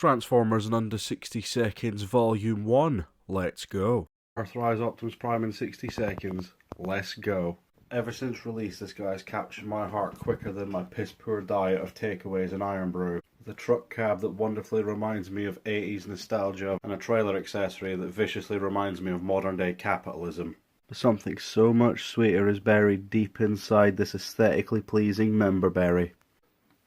Transformers in under 60 seconds, Volume 1. Let's go. Earthrise Optimus Prime in 60 seconds. Let's go. Ever since release, this guy has captured my heart quicker than my piss-poor diet of takeaways and iron brew. The truck cab that wonderfully reminds me of 80s nostalgia, and a trailer accessory that viciously reminds me of modern-day capitalism. Something so much sweeter is buried deep inside this aesthetically pleasing member berry.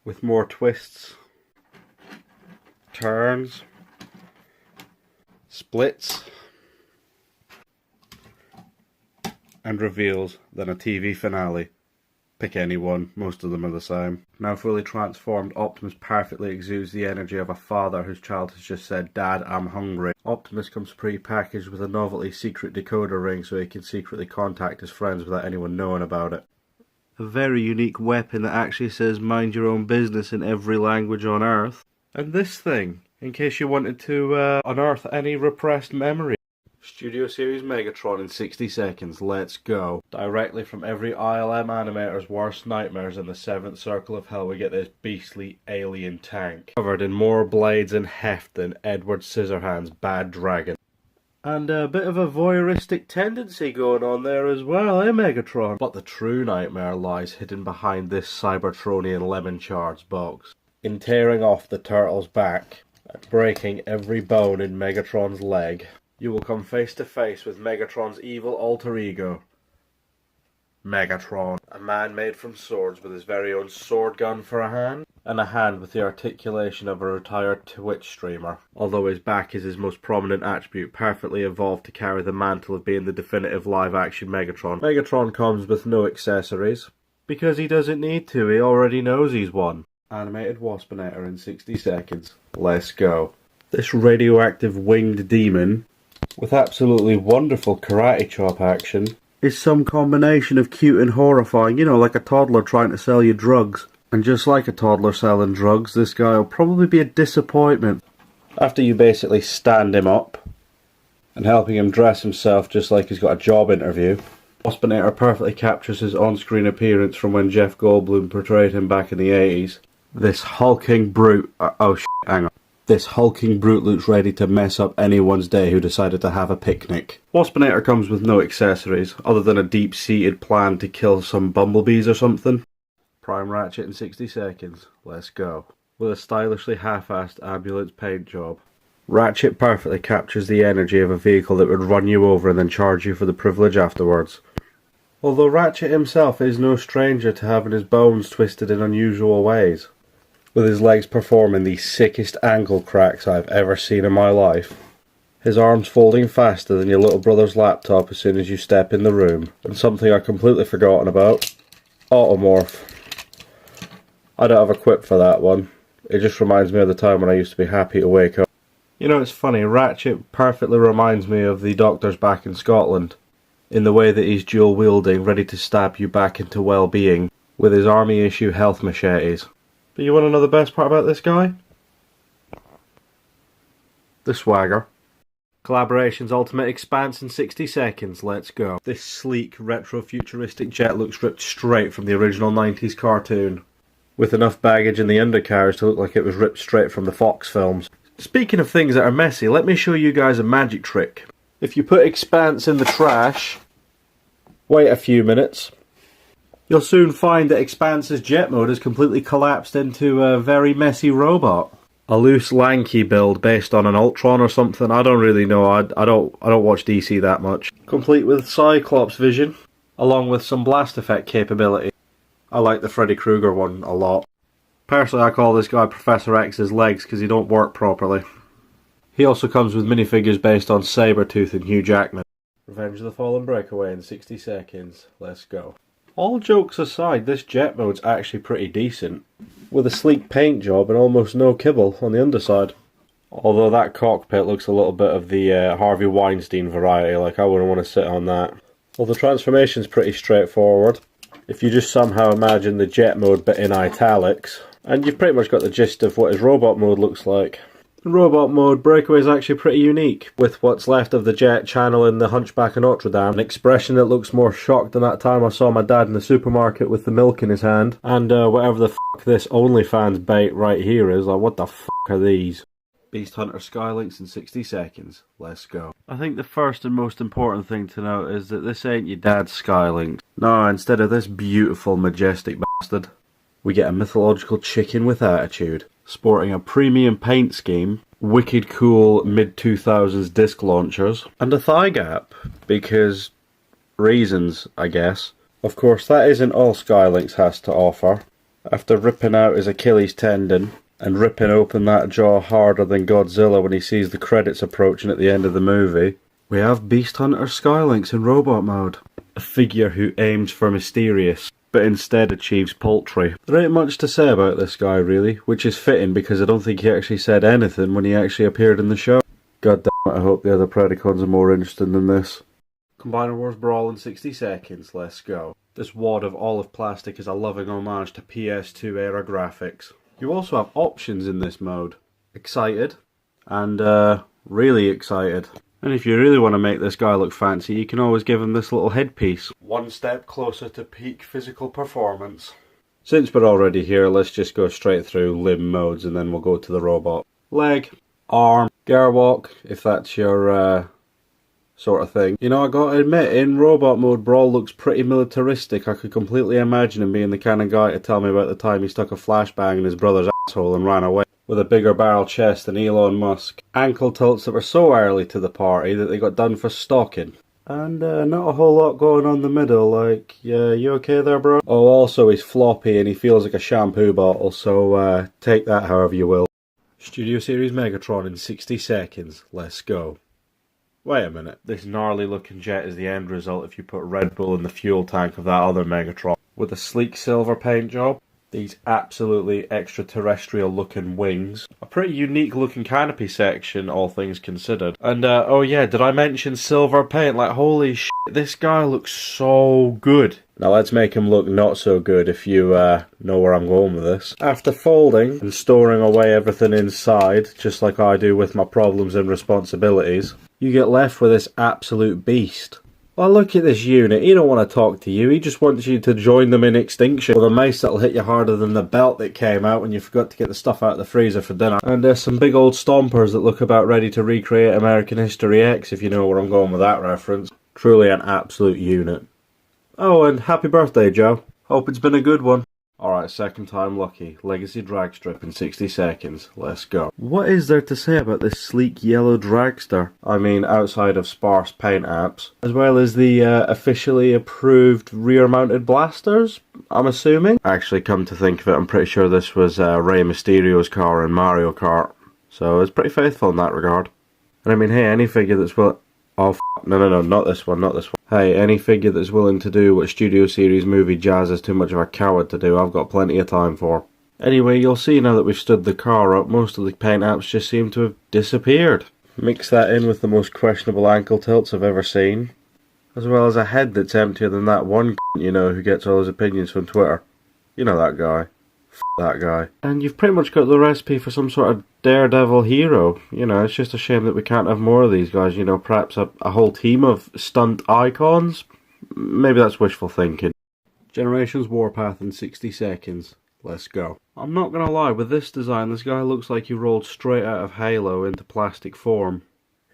With more twists, turns, splits, and reveals than a TV finale. Pick any one, most of them are the same. Now fully transformed, Optimus perfectly exudes the energy of a father whose child has just said, "Dad, I'm hungry." Optimus comes pre-packaged with a novelty secret decoder ring so he can secretly contact his friends without anyone knowing about it. A very unique weapon that actually says "mind your own business" in every language on Earth. And this thing, in case you wanted to unearth any repressed memory. Studio Series Megatron in 60 seconds, let's go. Directly from every ILM animator's worst nightmares in the 7th circle of hell, we get this beastly alien tank. Covered in more blades and heft than Edward Scissorhands' Bad Dragon. And a bit of a voyeuristic tendency going on there as well, eh Megatron? But the true nightmare lies hidden behind this Cybertronian lemon chards box. In tearing off the turtle's back, and breaking every bone in Megatron's leg, you will come face to face with Megatron's evil alter ego, Megatron. A man made from swords with his very own sword gun for a hand, and a hand with the articulation of a retired Twitch streamer. Although his back is his most prominent attribute, perfectly evolved to carry the mantle of being the definitive live-action Megatron. Megatron comes with no accessories, because he doesn't need to, he already knows he's one. Animated Waspinator in 60 seconds. Let's go. This radioactive winged demon, with absolutely wonderful karate chop action, is some combination of cute and horrifying, you know, like a toddler trying to sell you drugs. And just like a toddler selling drugs, this guy will probably be a disappointment. After you basically stand him up, and helping him dress himself just like he's got a job interview, Waspinator perfectly captures his on-screen appearance from when Jeff Goldblum portrayed him back in the 80s. This hulking brute, hang on. This hulking brute looks ready to mess up anyone's day who decided to have a picnic. Waspinator comes with no accessories, other than a deep-seated plan to kill some bumblebees or something. Prime Ratchet in 60 seconds. Let's go. With a stylishly half-assed ambulance paint job. Ratchet perfectly captures the energy of a vehicle that would run you over and then charge you for the privilege afterwards. Although Ratchet himself is no stranger to having his bones twisted in unusual ways, with his legs performing the sickest ankle cracks I've ever seen in my life. His arms folding faster than your little brother's laptop as soon as you step in the room. And something I've completely forgotten about, Automorph. I don't have a quip for that one. It just reminds me of the time when I used to be happy to wake up. You know, it's funny, Ratchet perfectly reminds me of the doctors back in Scotland, in the way that he's dual wielding, ready to stab you back into well-being, with his army issue health machetes. But you want to know the best part about this guy? The swagger. Collaboration's ultimate expanse in 60 seconds, let's go. This sleek, retro-futuristic jet looks ripped straight from the original 90s cartoon, with enough baggage in the undercarriage to look like it was ripped straight from the Fox films. Speaking of things that are messy, let me show you guys a magic trick. If you put Expanse in the trash, wait a few minutes, you'll soon find that Expanse's jet mode has completely collapsed into a very messy robot. A loose, lanky build based on an Ultron or something, I don't really know, I don't watch DC that much. Complete with Cyclops vision, along with some blast effect capability. I like the Freddy Krueger one a lot. Personally, I call this guy Professor X's legs because he don't work properly. He also comes with minifigures based on Sabretooth and Hugh Jackman. Revenge of the Fallen breakaway in 60 seconds, let's go. All jokes aside, this jet mode's actually pretty decent, with a sleek paint job and almost no kibble on the underside. Although that cockpit looks a little bit of the Harvey Weinstein variety, like I wouldn't want to sit on that. Well, the transformation's pretty straightforward. If you just somehow imagine the jet mode but in italics, and you've pretty much got the gist of what his robot mode looks like. In robot mode, Breakaway is actually pretty unique, with what's left of the jet channeling the Hunchback of Notre Dame, an expression that looks more shocked than that time I saw my dad in the supermarket with the milk in his hand, and whatever the f*** this OnlyFans bait right here is, like what the f*** are these? Beast Hunter Skylinks in 60 seconds. Let's go. I think the first and most important thing to note is that this ain't your dad's Skylinks. No, instead of this beautiful, majestic bastard, we get a mythological chicken with attitude, sporting a premium paint scheme, wicked cool mid-2000s disc launchers, and a thigh gap, because reasons, I guess. Of course, that isn't all Skylinks has to offer. After ripping out his Achilles tendon, and ripping open that jaw harder than Godzilla when he sees the credits approaching at the end of the movie, we have Beast Hunter Skylinks in robot mode. A figure who aims for mysterious, but instead achieves poultry. There ain't much to say about this guy really, which is fitting because I don't think he actually said anything when he actually appeared in the show. God damn it, I hope the other Predacons are more interesting than this. Combiner Wars Brawl in 60 seconds, let's go. This wad of olive plastic is a loving homage to PS2 era graphics. You also have options in this mode. Excited, and really excited. And if you really want to make this guy look fancy, you can always give him this little headpiece. One step closer to peak physical performance. Since we're already here, let's just go straight through limb modes and then we'll go to the robot. Leg, arm, gearwalk, if that's your sort of thing. You know, I gotta admit, in robot mode, Brawl looks pretty militaristic. I could completely imagine him being the kind of guy to tell me about the time he stuck a flashbang in his brother's asshole and ran away. With a bigger barrel chest than Elon Musk. Ankle tilts that were so early to the party that they got done for stalking. And not a whole lot going on in the middle, like, yeah, you okay there, bro? Oh, also he's floppy and he feels like a shampoo bottle, so take that however you will. Studio Series Megatron in 60 seconds, let's go. Wait a minute, this gnarly looking jet is the end result if you put Red Bull in the fuel tank of that other Megatron. With a sleek silver paint job, these absolutely extraterrestrial looking wings, a pretty unique looking canopy section, all things considered. And oh yeah, did I mention silver paint? Like, holy shit, this guy looks so good. Now let's make him look not so good if you know where I'm going with this. After folding and storing away everything inside, just like I do with my problems and responsibilities, you get left with this absolute beast. Well, look at this unit. He don't want to talk to you. He just wants you to join them in extinction. With a mace that'll hit you harder than the belt that came out when you forgot to get the stuff out of the freezer for dinner. And there's some big old stompers that look about ready to recreate American History X, if you know where I'm going with that reference. Truly an absolute unit. Oh, and happy birthday, Joe. Hope it's been a good one. Alright, second time lucky. Legacy drag strip in 60 seconds. Let's go. What is there to say about this sleek yellow dragster? I mean, outside of sparse paint apps. As well as the officially approved rear-mounted blasters, I'm assuming? Actually, come to think of it, I'm pretty sure this was Rey Mysterio's car in Mario Kart. So it's pretty faithful in that regard. And I mean, hey, any figure that's no, not this one, not this one. Hey, any figure that's willing to do what Studio Series movie Jazz is too much of a coward to do, I've got plenty of time for. Anyway, you'll see now that we've stood the car up, most of the paint apps just seem to have disappeared. Mix that in with the most questionable ankle tilts I've ever seen, as well as a head that's emptier than that one you know who gets all his opinions from Twitter. You know that guy. That guy. And you've pretty much got the recipe for some sort of daredevil hero. You know, it's just a shame that we can't have more of these guys. You know, perhaps a whole team of stunt icons? Maybe that's wishful thinking. Generations Warpath in 60 seconds. Let's go. I'm not gonna lie, with this design, this guy looks like he rolled straight out of Halo into plastic form.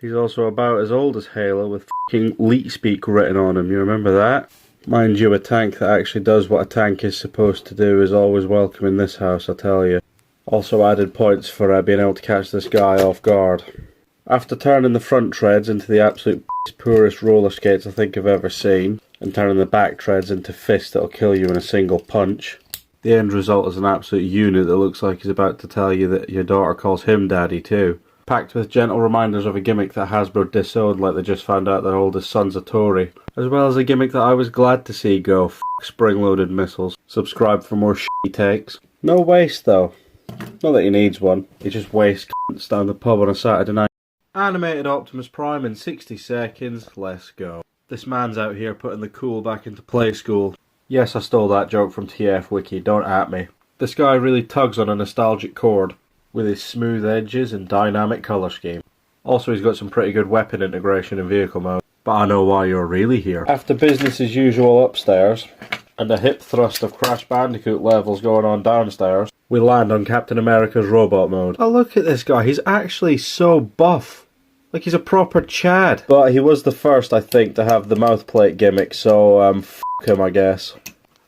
He's also about as old as Halo with f***ing leet speak written on him, you remember that? Mind you, a tank that actually does what a tank is supposed to do is always welcome in this house, I tell you. Also added points for being able to catch this guy off guard. After turning the front treads into the absolute poorest roller skates I think I've ever seen, and turning the back treads into fists that'll kill you in a single punch, the end result is an absolute unit that looks like he's about to tell you that your daughter calls him daddy too. Packed with gentle reminders of a gimmick that Hasbro disowned like they just found out their oldest son's a Tory. As well as a gimmick that I was glad to see go, f*** spring-loaded missiles. Subscribe for more shitty takes. No waste though. Not that he needs one. He just wastes cunts down the pub on a Saturday night. Animated Optimus Prime in 60 seconds. Let's go. This man's out here putting the cool back into play school. Yes, I stole that joke from TF Wiki, don't at me. This guy really tugs on a nostalgic chord, with his smooth edges and dynamic colour scheme. Also, he's got some pretty good weapon integration in vehicle mode. But I know why you're really here. After business as usual upstairs, and a hip thrust of Crash Bandicoot levels going on downstairs, We land on Captain America's robot mode. Oh, look at this guy. He's actually so buff. Like, he's a proper Chad. But he was the first, I think, to have the mouthplate gimmick, so, f*** him, I guess.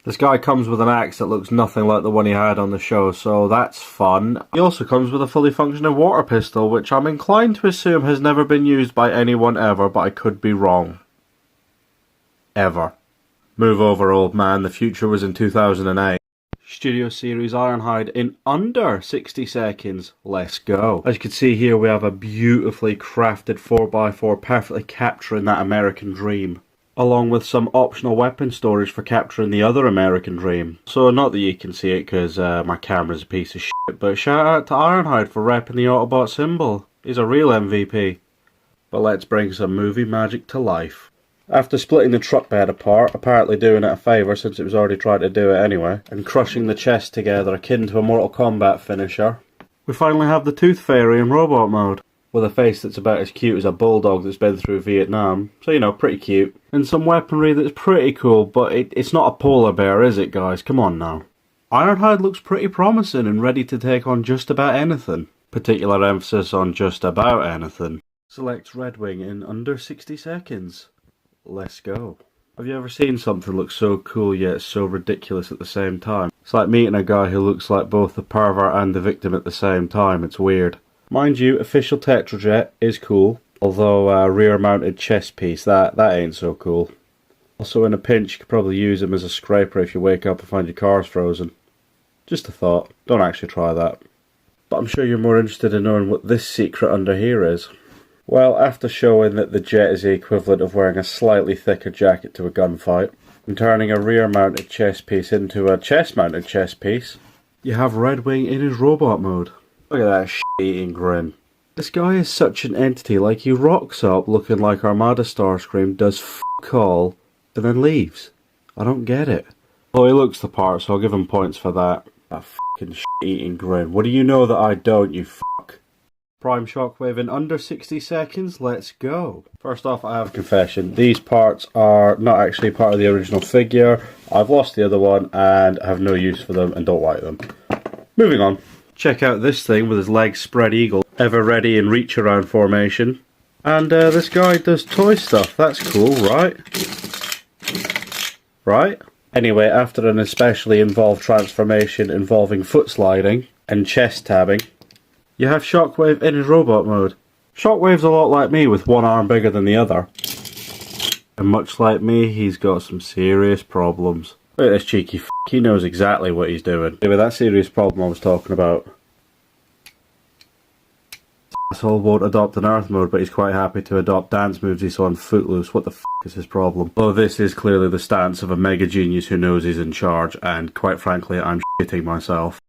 This guy comes with an axe that looks nothing like the one he had on the show, so that's fun. He also comes with a fully functioning water pistol, which I'm inclined to assume has never been used by anyone ever, but I could be wrong. Ever. Move over, old man. The future was in 2008. Studio Series Ironhide in under 60 seconds. Let's go. As you can see here, we have a beautifully crafted 4x4 perfectly capturing that American dream, along with some optional weapon storage for capturing the other American dream. So not that you can see it because my camera's a piece of shit, but shout out to Ironhide for repping the Autobot symbol. He's a real MVP. But let's bring some movie magic to life. After splitting the truck bed apart, apparently doing it a favour since it was already trying to do it anyway, and crushing the chest together akin to a Mortal Kombat finisher, we finally have the Tooth Fairy in robot mode, with a face that's about as cute as a bulldog that's been through Vietnam, so you know, pretty cute. And some weaponry that's pretty cool, but it's not a polar bear, is it guys? Come on now. Ironhide looks pretty promising and ready to take on just about anything. Particular emphasis on just about anything. Selects Redwing in under 60 seconds. Let's go. Have you ever seen something look so cool yet so ridiculous at the same time? It's like meeting a guy who looks like both the pervert and the victim at the same time. It's weird. Mind you, official Tetrajet is cool, although a rear-mounted chest piece, that ain't so cool. Also, in a pinch, you could probably use him as a scraper if you wake up and find your car's frozen. Just a thought. Don't actually try that. But I'm sure you're more interested in knowing what this secret under here is. Well, after showing that the jet is the equivalent of wearing a slightly thicker jacket to a gunfight, and turning a rear-mounted chest piece into a chest-mounted chest piece, you have Redwing in his robot mode. Look at that shit-eating grin. This guy is such an entity, like he rocks up looking like Armada Starscream, does f*** all, and then leaves. I don't get it. Well, he looks the part, so I'll give him points for that. That f***ing shit-eating grin. What do you know that I don't, you f***? Prime Shockwave in under 60 seconds, let's go. First off, I have a confession. These parts are not actually part of the original figure. I've lost the other one and have no use for them and don't like them. Moving on. Check out this thing with his legs spread eagle, ever ready in reach around formation. And this guy does toy stuff, that's cool, right? Right? Anyway, after an especially involved transformation involving foot sliding and chest tabbing, you have Shockwave in his robot mode. Shockwave's a lot like me with one arm bigger than the other. And much like me, he's got some serious problems. Look at this cheeky f***, he knows exactly what he's doing. Anyway, that serious problem I was talking about. This asshole won't adopt an Earth mode, but he's quite happy to adopt dance moves he saw on Footloose. What the f*** is his problem? Well, this is clearly the stance of a mega genius who knows he's in charge, and quite frankly, I'm shitting myself.